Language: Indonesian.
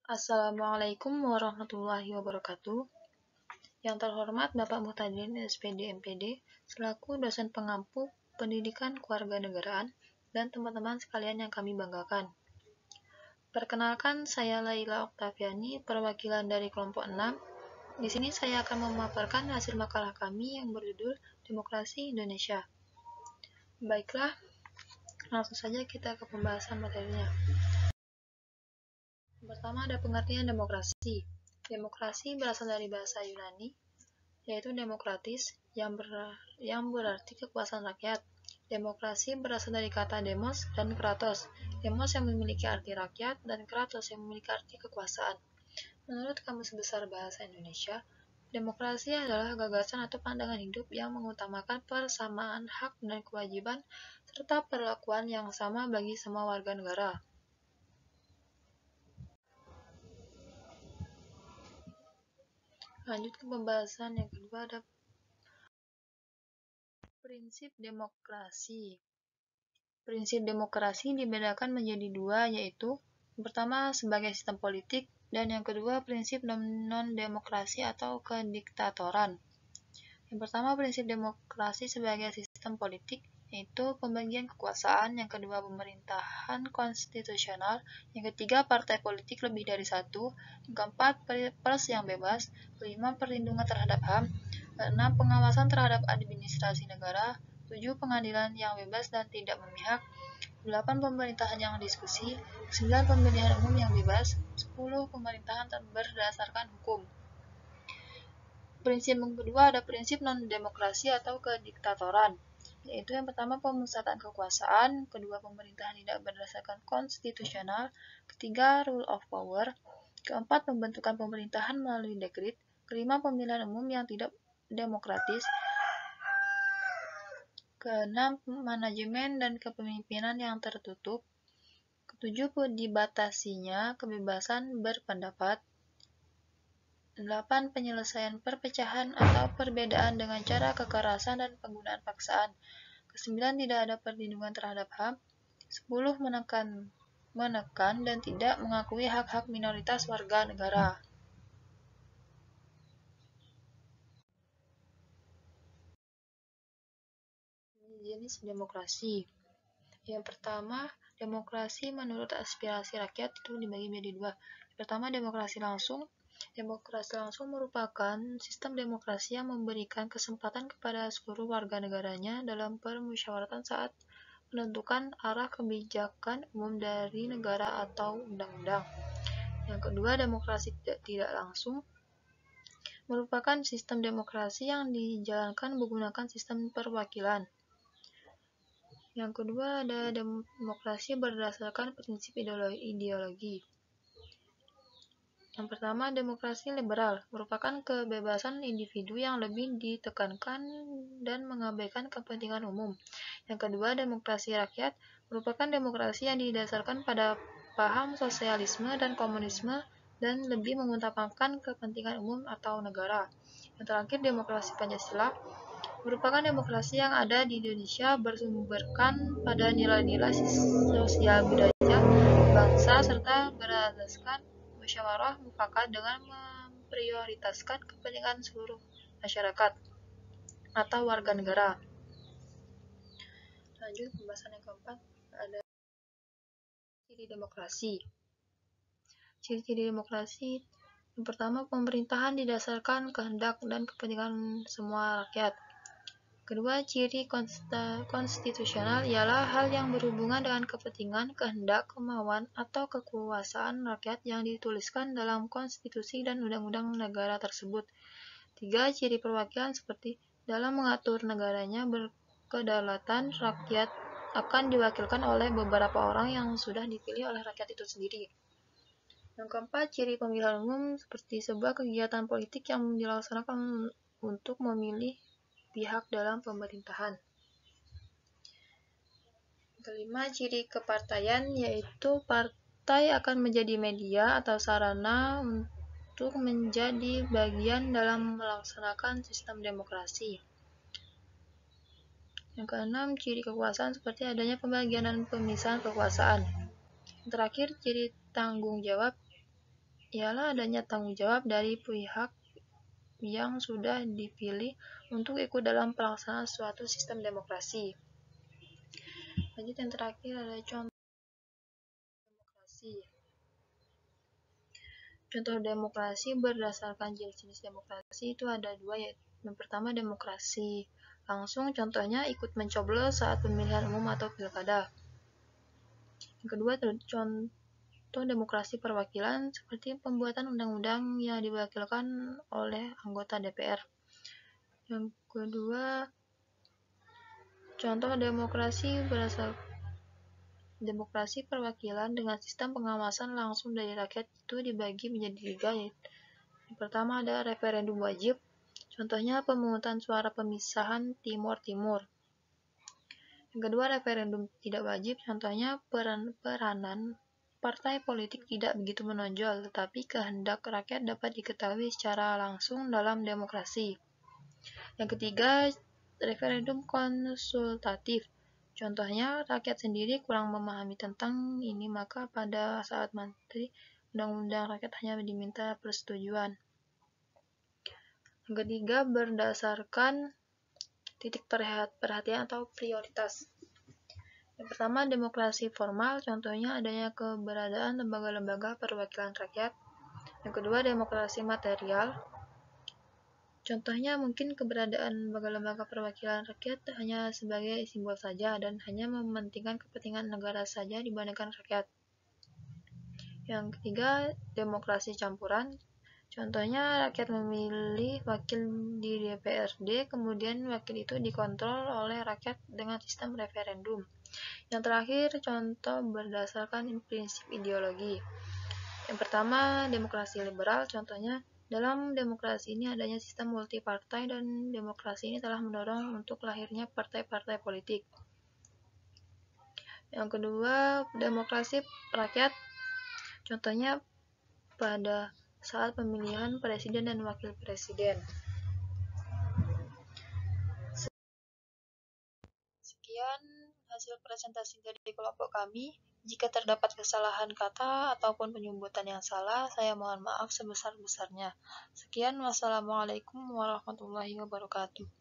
Assalamualaikum warahmatullahi wabarakatuh. Yang terhormat Bapak Muhtadin SPD MPD, selaku dosen pengampu pendidikan kewarganegaraan dan teman-teman sekalian yang kami banggakan. Perkenalkan, saya Laila Oktaviani, perwakilan dari kelompok 6. Di sini saya akan memaparkan hasil makalah kami yang berjudul Demokrasi Indonesia. Baiklah, langsung saja kita ke pembahasan materinya. Pertama ada pengertian demokrasi. Demokrasi berasal dari bahasa Yunani, yaitu demokratis, yang berarti kekuasaan rakyat. Demokrasi berasal dari kata demos dan kratos. Demos yang memiliki arti rakyat dan kratos yang memiliki arti kekuasaan. Menurut Kamus Besar Bahasa Indonesia, demokrasi adalah gagasan atau pandangan hidup yang mengutamakan persamaan hak dan kewajiban serta perlakuan yang sama bagi semua warga negara. Lanjut ke pembahasan yang kedua, ada prinsip demokrasi. Prinsip demokrasi dibedakan menjadi dua, yaitu yang pertama sebagai sistem politik dan yang kedua prinsip non-demokrasi atau kediktatoran. Yang pertama prinsip demokrasi sebagai sistem politik, yaitu pembagian kekuasaan, yang kedua pemerintahan konstitusional, yang ketiga partai politik lebih dari satu, yang keempat pers yang bebas, kelima perlindungan terhadap HAM, keenam pengawasan terhadap administrasi negara, 7 pengadilan yang bebas dan tidak memihak, 8 pemerintahan yang diskusi, 9 pemilihan umum yang bebas, 10 pemerintahan berdasarkan hukum. Prinsip yang kedua ada prinsip non-demokrasi atau kediktatoran, yaitu yang pertama pemusatan kekuasaan, kedua pemerintahan tidak berdasarkan konstitusional, ketiga rule of power, keempat pembentukan pemerintahan melalui dekret, kelima pemilihan umum yang tidak demokratis, keenam manajemen dan kepemimpinan yang tertutup, ketujuh dibatasinya kebebasan berpendapat, 8. Penyelesaian perpecahan atau perbedaan dengan cara kekerasan dan penggunaan paksaan. Ke-9. Tidak ada perlindungan terhadap HAM. 10. Menekan dan tidak mengakui hak-hak minoritas warga negara. Jenis demokrasi. Yang pertama, demokrasi menurut aspirasi rakyat itu dibagi menjadi dua. Pertama, demokrasi langsung. Demokrasi langsung merupakan sistem demokrasi yang memberikan kesempatan kepada seluruh warga negaranya dalam permusyawaratan saat menentukan arah kebijakan umum dari negara atau undang-undang. Yang kedua, demokrasi tidak langsung merupakan sistem demokrasi yang dijalankan menggunakan sistem perwakilan. Yang kedua, ada demokrasi berdasarkan prinsip ideologi. Yang pertama, demokrasi liberal merupakan kebebasan individu yang lebih ditekankan dan mengabaikan kepentingan umum. Yang kedua, demokrasi rakyat merupakan demokrasi yang didasarkan pada paham sosialisme dan komunisme dan lebih mengutamakan kepentingan umum atau negara. Yang terakhir, demokrasi Pancasila merupakan demokrasi yang ada di Indonesia bersumberkan pada nilai-nilai sosial budaya bangsa serta berasaskan musyawarah mufakat dengan memprioritaskan kepentingan seluruh masyarakat atau warga negara. Lanjut pembahasan yang keempat, ada ciri demokrasi. Ciri-ciri demokrasi yang pertama, pemerintahan didasarkan kehendak dan kepentingan semua rakyat. Kedua, ciri konstitusional ialah hal yang berhubungan dengan kepentingan, kehendak, kemauan, atau kekuasaan rakyat yang dituliskan dalam konstitusi dan undang-undang negara tersebut. Tiga, ciri perwakilan seperti dalam mengatur negaranya berkedaulatan, rakyat akan diwakilkan oleh beberapa orang yang sudah dipilih oleh rakyat itu sendiri. Yang keempat, ciri pemilihan umum seperti sebuah kegiatan politik yang dilaksanakan untuk memilih pihak dalam pemerintahan. Kelima, ciri kepartaian, yaitu partai akan menjadi media atau sarana untuk menjadi bagian dalam melaksanakan sistem demokrasi. Yang keenam, ciri kekuasaan seperti adanya pembagian dan pemisahan kekuasaan. Yang terakhir, ciri tanggung jawab, ialah adanya tanggung jawab dari pihak yang sudah dipilih untuk ikut dalam pelaksanaan suatu sistem demokrasi. Lanjut, yang terakhir adalah contoh demokrasi. Contoh demokrasi berdasarkan jenis-jenis demokrasi itu ada dua, yaitu yang pertama demokrasi langsung, contohnya ikut mencoblos saat pemilihan umum atau pilkada. Yang kedua, contoh demokrasi perwakilan seperti pembuatan undang-undang yang diwakilkan oleh anggota DPR. Yang kedua, contoh demokrasi demokrasi perwakilan dengan sistem pengawasan langsung dari rakyat itu dibagi menjadi tiga. Yang pertama ada referendum wajib, contohnya pemungutan suara pemisahan Timur-Timur. Yang kedua referendum tidak wajib, contohnya peranan partai politik tidak begitu menonjol, tetapi kehendak rakyat dapat diketahui secara langsung dalam demokrasi. Yang ketiga, referendum konsultatif. Contohnya, rakyat sendiri kurang memahami tentang ini, maka pada saat menteri undang-undang rakyat hanya diminta persetujuan. Yang ketiga, berdasarkan titik perhatian atau prioritas. Yang pertama, demokrasi formal, contohnya adanya keberadaan lembaga-lembaga perwakilan rakyat. Yang kedua, demokrasi material, contohnya mungkin keberadaan lembaga-lembaga perwakilan rakyat hanya sebagai simbol saja dan hanya mementingkan kepentingan negara saja dibandingkan rakyat. Yang ketiga, demokrasi campuran, contohnya rakyat memilih wakil di DPRD, kemudian wakil itu dikontrol oleh rakyat dengan sistem referendum. Yang terakhir, contoh berdasarkan prinsip ideologi. Yang pertama, demokrasi liberal, contohnya dalam demokrasi ini adanya sistem multipartai dan demokrasi ini telah mendorong untuk lahirnya partai-partai politik. Yang kedua, demokrasi rakyat, contohnya pada saat pemilihan presiden dan wakil presiden. Sekian hasil presentasi dari kelompok kami. Jika terdapat kesalahan kata ataupun penyebutan yang salah, saya mohon maaf sebesar-besarnya. Sekian, wassalamualaikum warahmatullahi wabarakatuh.